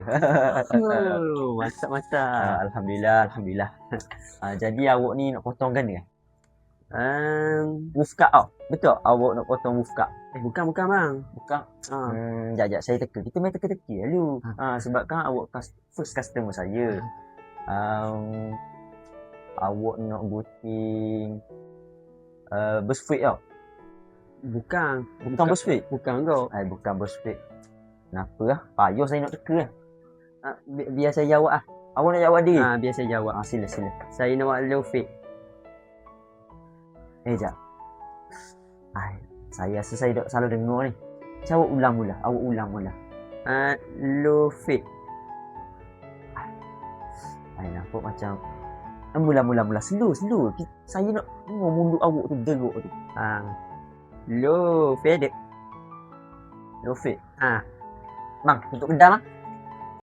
Oh, mantap. Alhamdulillah. Jadi awak ni nak potong kan dia? Wufkat tau. Betul awak nak potong wufkat? Bukan bang. Bukan. Jap saya teka. Kita main teka-teki dulu. Sebab kan awak first customer saya. Awak nak gunting Buzzfeed tau. Bukan Buzzfeed. Bukan kau. Bukan Buzzfeed. Kenapa lah? Payah saya nak teka lah. Biar saya jawab lah. Awak nak jawab diri? Biar saya jawab. Sila. Saya nak buat low fade. Jap. Saya rasa saya tak salah dengar ni. Awak ulang mula. Low fade. Nampak macam mula. Slow. Saya nak dengar mulut awak tu geruk tu. Low fade. Low fade. Ah. Bang, untuk kedam ah.